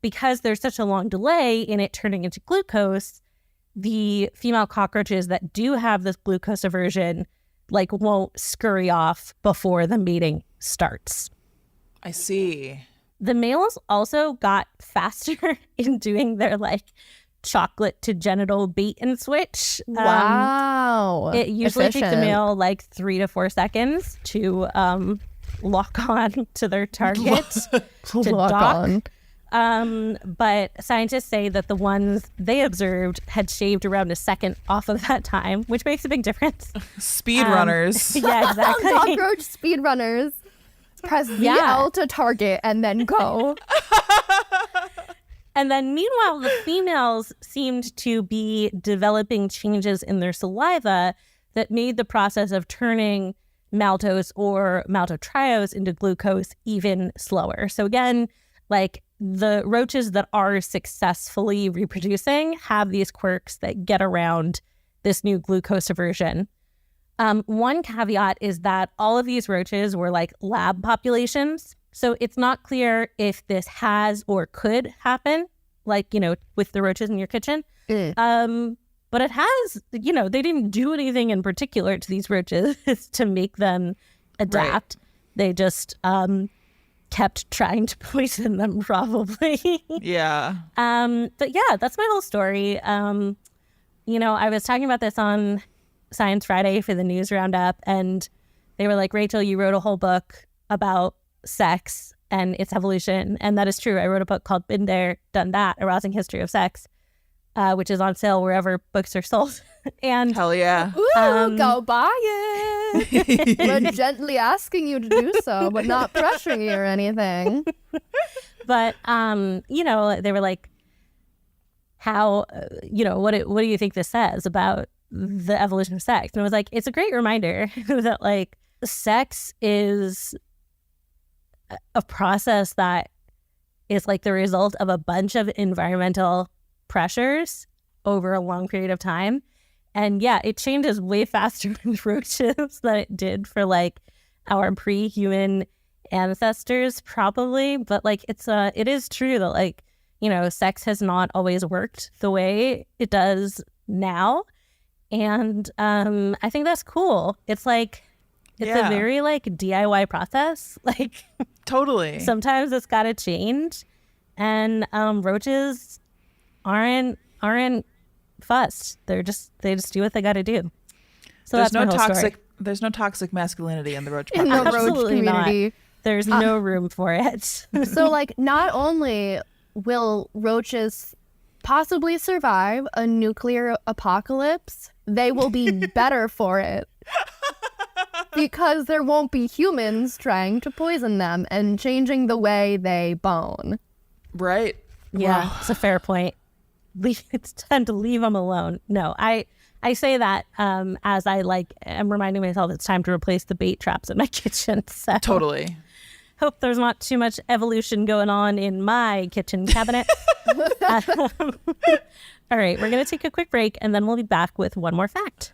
because there's such a long delay in it turning into glucose, the female cockroaches that do have this glucose aversion like won't scurry off before the mating starts. I see. The males also got faster in doing their like chocolate to genital bait and switch. Wow. It usually takes the male like 3 to 4 seconds to lock on to their target to Lock dock. on. But scientists say that the ones they observed had shaved around a second off of that time, which makes a big difference. Speed runners. Yeah, exactly. Cockroach speedrunners. Press VL to target and then go. And then meanwhile, the females seemed to be developing changes in their saliva that made the process of turning maltose or maltotriose into glucose even slower. So again, like the roaches that are successfully reproducing have these quirks that get around this new glucose aversion. One caveat is that all of these roaches were like lab populations. So it's not clear if this has or could happen, like, you know, with the roaches in your kitchen. But it has, you know, they didn't do anything in particular to these roaches to make them adapt. Right. They just kept trying to poison them, probably. Yeah. But yeah, that's my whole story. You know, I was talking about this on Science Friday for the news roundup, and they were like, Rachel, you wrote a whole book about sex and its evolution. And that is true. I wrote a book called Been There, Done That, A Rousing History of Sex, which is on sale wherever books are sold. And hell yeah. Ooh, go buy it. We're gently asking you to do so, but not pressuring you or anything. But, you know, they were like, how, you know, what do you think this says about the evolution of sex? And I was like, it's a great reminder that like sex is a process that is like the result of a bunch of environmental pressures over a long period of time. And yeah, it changes way faster with roaches than it did for like our pre-human ancestors probably. But like it is true that like, you know, sex has not always worked the way it does now. And I think that's cool. It's like it's a very like DIY process. Like totally. Sometimes it's gotta change. And roaches aren't fussed. They just do what they gotta do. So there's that's my whole story. There's no toxic masculinity in the roach in population. the roach Absolutely community. Not. There's no room for it. So like not only will roaches possibly survive a nuclear apocalypse, they will be better for it. Because there won't be humans trying to poison them and changing the way they bone. Right. Yeah, it's a fair point. It's time to leave them alone. No, I say that as I like am reminding myself it's time to replace the bait traps in my kitchen. So totally. Hope there's not too much evolution going on in my kitchen cabinet. All right, we're going to take a quick break and then we'll be back with one more fact.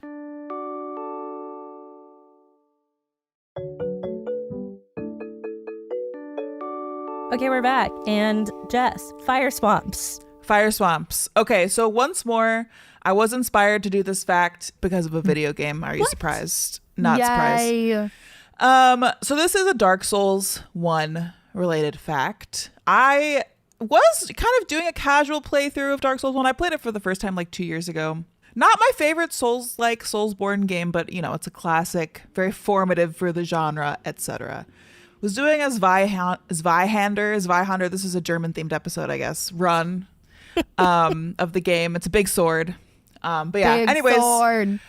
Okay, we're back. And Jess, fire swamps. Fire swamps. Okay, so once more, I was inspired to do this fact because of a video game. Are you surprised? Not surprised. So this is a Dark Souls 1 related fact. I was kind of doing a casual playthrough of Dark Souls 1. I played it for the first time like 2 years ago. Not my favorite Soulsborne game, but you know, it's a classic, very formative for the genre, etc. Was doing as Zweihander, this is a German themed episode, I guess, run of the game. It's a big sword. But yeah, anyways. Sword.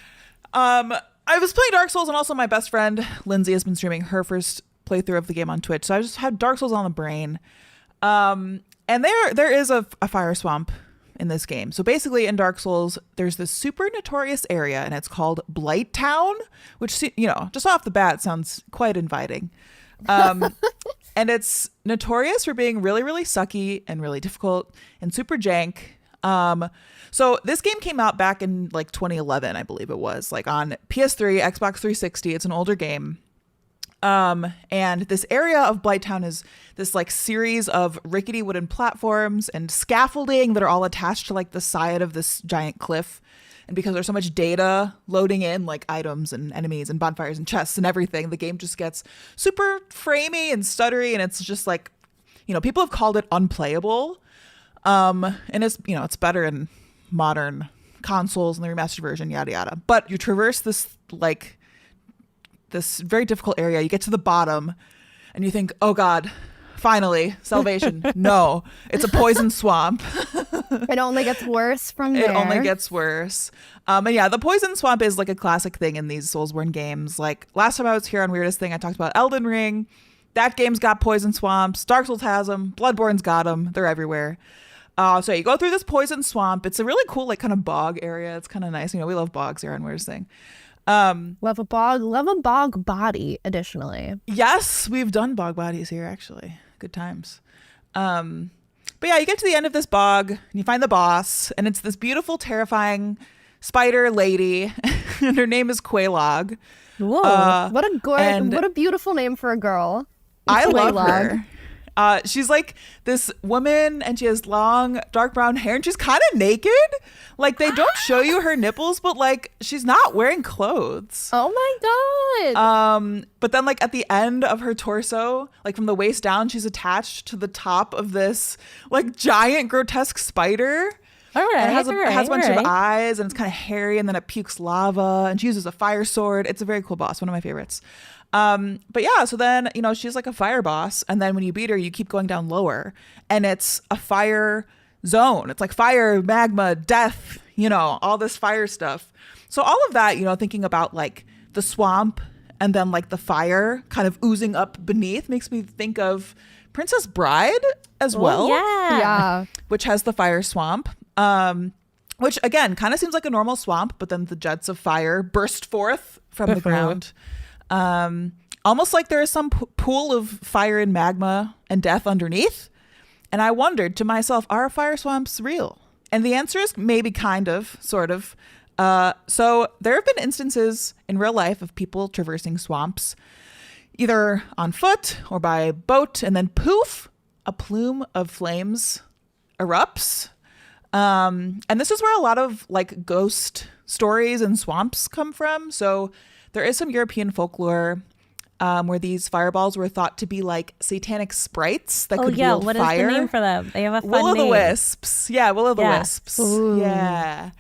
I was playing Dark Souls, and also my best friend Lindsay has been streaming her first playthrough of the game on Twitch. So I just had Dark Souls on the brain. And there is a fire swamp in this game. So basically in Dark Souls, there's this super notorious area, and it's called Blight Town, which, you know, just off the bat sounds quite inviting. And it's notorious for being really, really sucky and really difficult and super jank. So this game came out back in like 2011, I believe it was, like on PS3, Xbox 360. It's an older game. And this area of Blighttown is this like series of rickety wooden platforms and scaffolding that are all attached to like the side of this giant cliff. And because there's so much data loading in, like items and enemies and bonfires and chests and everything, the game just gets super framey and stuttery. And it's just like, you know, people have called it unplayable. And it's, you know, it's better in modern consoles and the remastered version, yada, yada. But you traverse this very difficult area. You get to the bottom and you think, oh God, finally, salvation. No, it's a poison swamp. It only gets worse from there. It only gets worse. And yeah, the poison swamp is like a classic thing in these Soulsborne games. Like last time I was here on Weirdest Thing, I talked about Elden Ring. That game's got poison swamps. Dark Souls has them. Bloodborne's got them. They're everywhere. So you go through this poison swamp. It's a really cool, like, kind of bog area. It's kind of nice. You know, we love bogs here on Weirdest Thing. Love a bog body. Additionally, yes, we've done bog bodies here, actually. Good times. But yeah, you get to the end of this bog and you find the boss, and it's this beautiful, terrifying spider lady, and her name is Quelaag. Whoa! What a beautiful name for a girl. I love her. She's like this woman, and she has long dark brown hair, and she's kind of naked. Like, they don't show you her nipples, but like she's not wearing clothes. Oh my god. But then like at the end of her torso, like from the waist down, she's attached to the top of this like giant grotesque spider. All right. And it has a bunch of eyes, and it's kind of hairy, and then it pukes lava, and she uses a fire sword. It's a very cool boss, one of my favorites. But yeah, so then, you know, she's like a fire boss, and then when you beat her, you keep going down lower, and it's a fire zone. It's like fire, magma, death, you know, all this fire stuff. So all of that, you know, thinking about like the swamp and then like the fire kind of oozing up beneath makes me think of Princess Bride as well. Yeah. Which has the fire swamp. Which again kind of seems like a normal swamp, but then the jets of fire burst forth from the ground. Almost like there is some pool of fire and magma and death underneath. And I wondered to myself, are fire swamps real? And the answer is maybe, kind of, sort of. So there have been instances in real life of people traversing swamps, either on foot or by boat, and then poof, a plume of flames erupts. And this is where a lot of like ghost stories and swamps come from. So there is some European folklore where these fireballs were thought to be like satanic sprites that could wield what fire. What is the name for them? They have a fun name. Will-o'-the-wisps. Yeah, will-o'-the-wisps. Ooh. Yeah.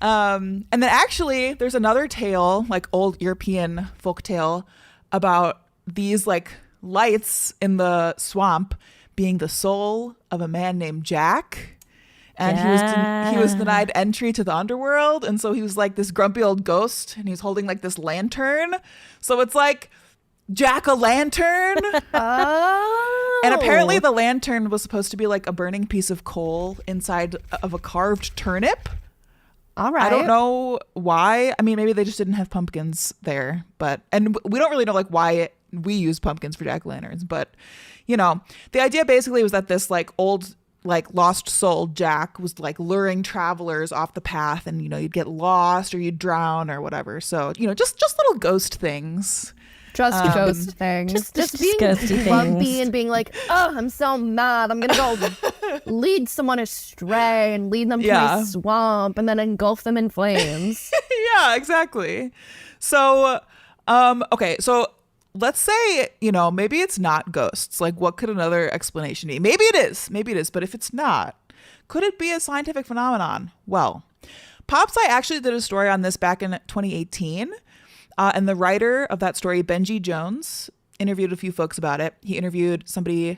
And then actually there's another tale, like old European folk tale, about these like lights in the swamp being the soul of a man named Jack. And he was denied entry to the underworld. And so he was like this grumpy old ghost, and he's holding like this lantern. So it's like Jack-o'-lantern. Oh. And apparently the lantern was supposed to be like a burning piece of coal inside of a carved turnip. All right. I don't know why. I mean, maybe they just didn't have pumpkins there, and we don't really know like why we use pumpkins for jack-o'-lanterns. But, you know, the idea basically was that this like old, like lost soul Jack was like luring travelers off the path, and, you know, you'd get lost or you'd drown or whatever. So, you know, just little ghost things. Just ghost things. Just being ghosty grumpy things. and being like, oh, I'm so mad. I'm going to go lead someone astray and lead them to a swamp and then engulf them in flames. Yeah, exactly. So, okay. So let's say, you know, maybe it's not ghosts. Like, what could another explanation be? Maybe it is. But if it's not, could it be a scientific phenomenon? Well, Pops, I actually did a story on this back in 2018. And the writer of that story, Benji Jones, interviewed a few folks about it. He interviewed somebody,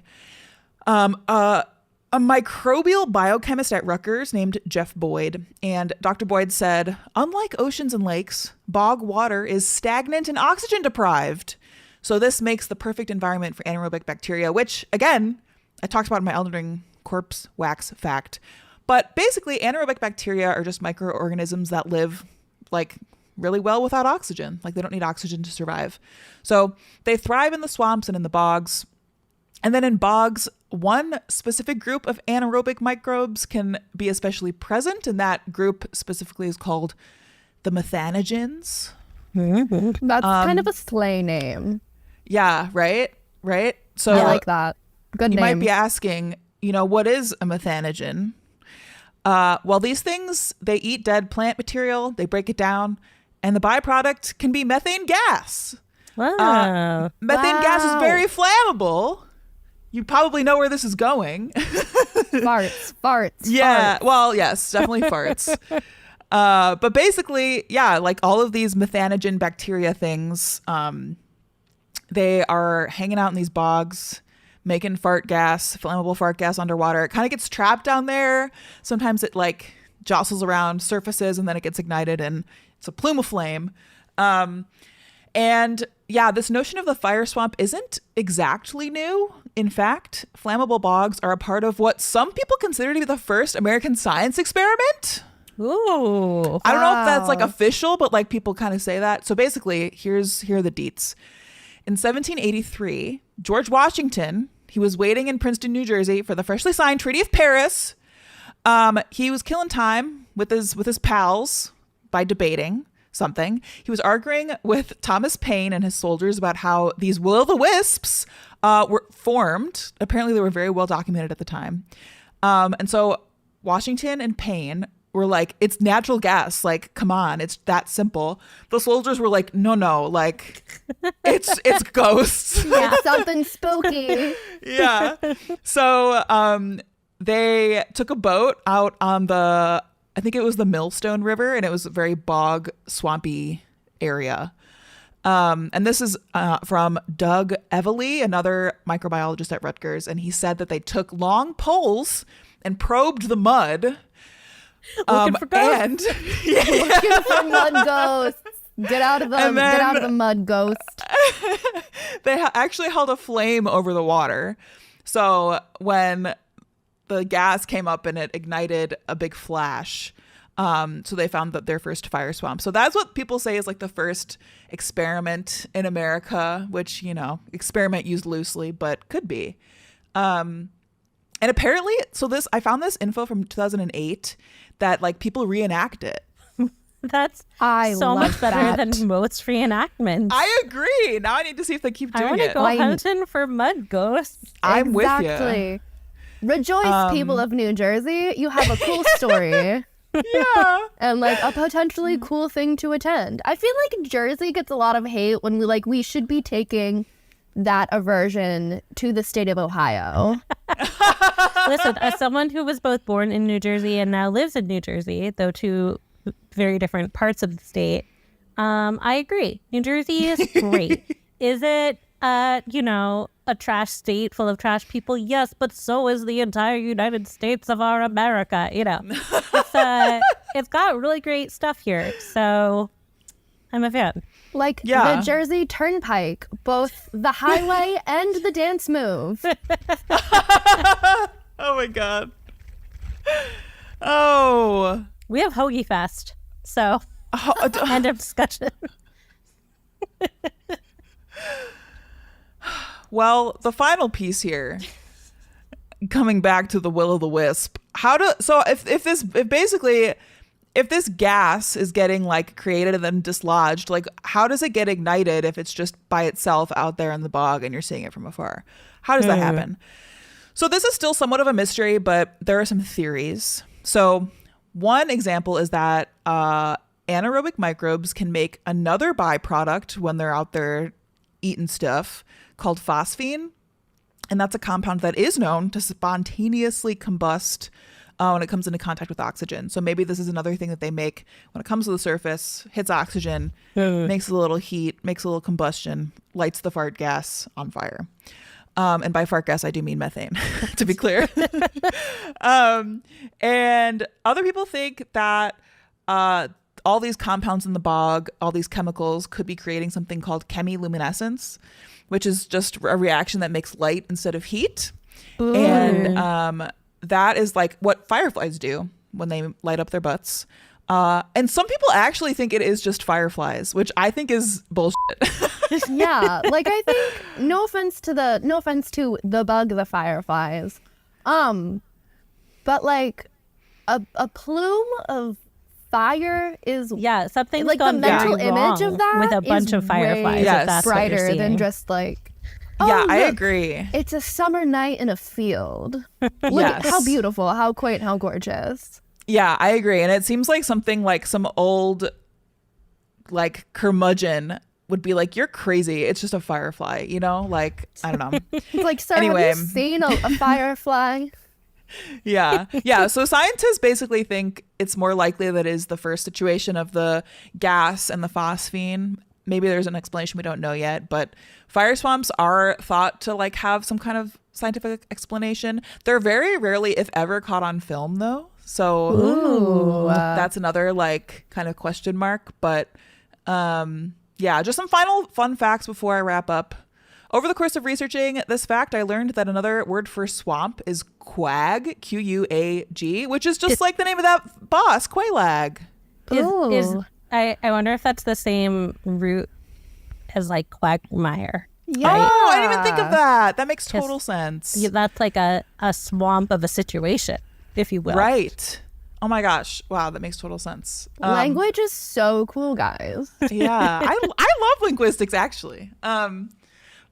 a microbial biochemist at Rutgers named Jess Boddy. And Dr. Boyd said, unlike oceans and lakes, bog water is stagnant and oxygen deprived. So this makes the perfect environment for anaerobic bacteria, which, again, I talked about in my Elden Ring corpse wax fact. But basically, anaerobic bacteria are just microorganisms that live like really well without oxygen. Like, they don't need oxygen to survive. So they thrive in the swamps and in the bogs. And then in bogs, one specific group of anaerobic microbes can be especially present, and that group specifically is called the methanogens. That's kind of a sleigh name. Yeah, right? So I like that. Good you name. might be asking, you know, what is a methanogen? Well, these things, they eat dead plant material, they break it down, and the byproduct can be methane gas. Wow. Methane gas is very flammable. You probably know where this is going. Farts. Yeah, farts. well, yes, definitely farts. But basically, yeah, like all of these methanogen bacteria things, they are hanging out in these bogs, making flammable fart gas underwater. It kind of gets trapped down there. Sometimes it like jostles around surfaces, and then it gets ignited, and it's a plume of flame. And yeah, this notion of the fire swamp isn't exactly new. In fact, flammable bogs are a part of what some people consider to be the first American science experiment. Ooh. I don't know if that's like official, but like people kind of say that. So basically, here are the deets. In 1783, George Washington, he was waiting in Princeton, New Jersey for the freshly signed Treaty of Paris. He was killing time with his pals by debating something. He was arguing with Thomas Paine and his soldiers about how these will-o'-the-wisps were formed. Apparently, they were very well documented at the time. And so Washington and Paine were like, it's natural gas. Like, come on, it's that simple. The soldiers were like, no, like, it's ghosts. Yeah, something spooky. Yeah. So they took a boat out on I think it was the Millstone River, and it was a very bog, swampy area. And this is from Doug Evely, another microbiologist at Rutgers. And he said that they took long poles and probed the mud. Looking for ghosts. And Looking for mud ghosts. Get out of the mud, ghost. They actually held a flame over the water. So when the gas came up and it ignited a big flash, so they found that their first fire swamp. So that's what people say is like the first experiment in America, which, experiment used loosely, but could be. And apparently, I found this info from 2008 that like people reenact it. That's so much better than most reenactments. I agree. Now I need to see if they keep doing I want to it. go hunting for mud ghosts. I'm with you. Exactly. Rejoice, people of New Jersey. You have a cool story. Yeah. And like a potentially cool thing to attend. I feel like Jersey gets a lot of hate when we should be taking that aversion to the state of Ohio. Listen, as someone who was both born in New Jersey and now lives in New Jersey, though two very different parts of the state, I agree. New Jersey is great. Is it, a trash state full of trash people? Yes, but so is the entire United States of our America. It's got really great stuff here. So I'm a fan. Like the Jersey Turnpike, both the highway and the dance move. Oh my God. Oh. We have Hoagie Fest. So end of discussion. Well, the final piece here, coming back to the will-o'-the-wisp, if this gas is getting like created and then dislodged, like how does it get ignited if it's just by itself out there in the bog and you're seeing it from afar? How does that happen? So this is still somewhat of a mystery, but there are some theories. So one example is that anaerobic microbes can make another byproduct when they're out there eating stuff called phosphine. And that's a compound that is known to spontaneously combust when it comes into contact with oxygen. So maybe this is another thing that they make when it comes to the surface, hits oxygen, makes a little heat, makes a little combustion, lights the fart gas on fire. And by fart gas, I do mean methane, to be clear. And other people think that all these compounds in the bog, all these chemicals could be creating something called chemiluminescence, which is just a reaction that makes light instead of heat. Ooh. And that is like what fireflies do when they light up their butts. And some people actually think it is just fireflies, which I think is bullshit. Yeah, like I think no offense to the bug, the fireflies, but like a plume of fire is something like the mental image of that with a bunch of fireflies. Yes, that's brighter than just like. Yeah, look, I agree. It's a summer night in a field. Look at how beautiful, how quaint, how gorgeous. Yeah, I agree. And it seems like something like some old like curmudgeon would be like, you're crazy. It's just a firefly, like, I don't know. It's like, sir, anyway. have you seen a firefly? Yeah. So scientists basically think it's more likely that it is the first situation of the gas and the phosphine. Maybe there's an explanation we don't know yet, but fire swamps are thought to like have some kind of scientific explanation. They're very rarely, if ever, caught on film though. So that's another like kind of question mark. But just some final fun facts before I wrap up. Over the course of researching this fact, I learned that another word for swamp is quag, Quag, which is just like the name of that boss, Quaalag. I wonder if that's the same root as like quagmire. Yeah. Oh, I didn't even think of that. That makes total sense. Yeah, that's like a swamp of a situation, if you will. Right. Oh my gosh. Wow, that makes total sense. Language is so cool, guys. Yeah, I love linguistics, actually.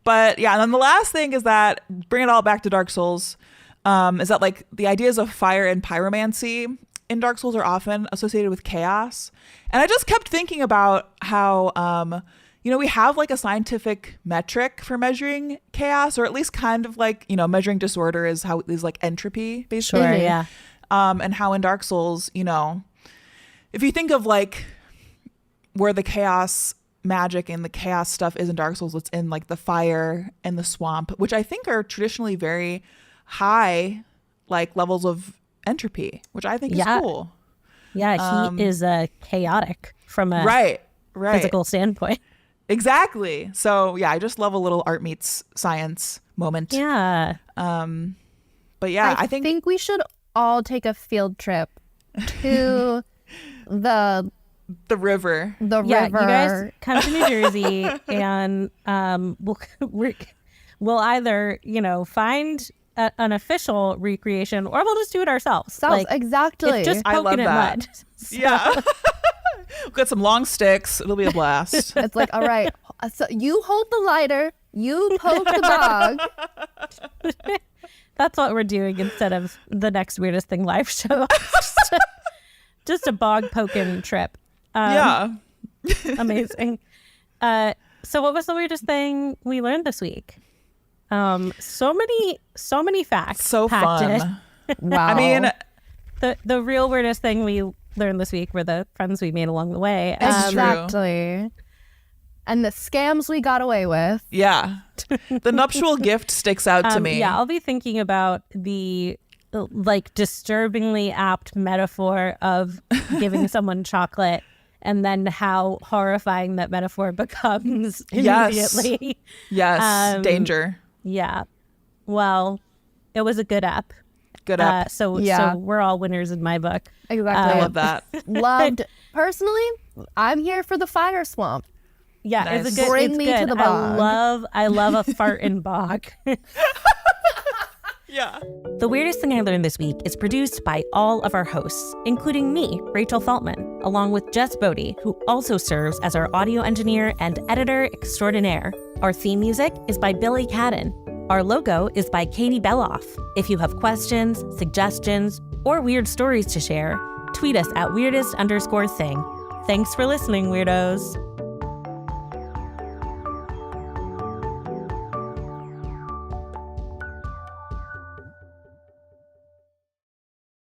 But yeah, and then the last thing is that, bring it all back to Dark Souls, is that like the ideas of fire and pyromancy in Dark Souls are often associated with chaos. And I just kept thinking about how, we have like a scientific metric for measuring chaos, or at least kind of like, measuring disorder is like entropy, basically. Sure, yeah. And how in Dark Souls, if you think of like where the chaos magic and the chaos stuff is in Dark Souls, it's in like the fire and the swamp, which I think are traditionally very high like levels of entropy, which I think is cool. Yeah, he is chaotic from a right physical standpoint. Exactly. So yeah, I just love a little art meets science moment. Yeah. But yeah, I think we should all take a field trip to the river. The yeah, river. You guys come to New Jersey and we'll either, find an official recreation, or we'll just do it ourselves. Exactly. It's just I love poking at that. mud. So. Yeah. We've got some long sticks. It'll be a blast. It's like, all right, so you hold the lighter, you poke the bog. That's what we're doing instead of the Next Weirdest Thing live show. Just a bog poking trip. Yeah. Amazing. So what was the weirdest thing we learned this week? So many facts. So packed fun. Wow. I mean, the real weirdest thing we learned this week were the friends we made along the way. Exactly. And the scams we got away with. Yeah. The nuptial gift sticks out to me. Yeah, I'll be thinking about the like disturbingly apt metaphor of giving someone chocolate and then how horrifying that metaphor becomes immediately. Yes. Danger. Yeah. Well, it was a good app. Good app. So we're all winners in my book. Exactly. I love that. Loved. Personally, I'm here for the fire swamp. Yeah, Nice. it's a good. Bring it's me good. to the bog. I love a fart in bog. Yeah. The Weirdest Thing I Learned this week is produced by all of our hosts, including me, Rachel Feltman, along with Jess Boddy, who also serves as our audio engineer and editor extraordinaire. Our theme music is by Billy Cadden. Our logo is by Katie Beloff. If you have questions, suggestions, or weird stories to share, tweet us at weirdest_thing. Thanks for listening, weirdos.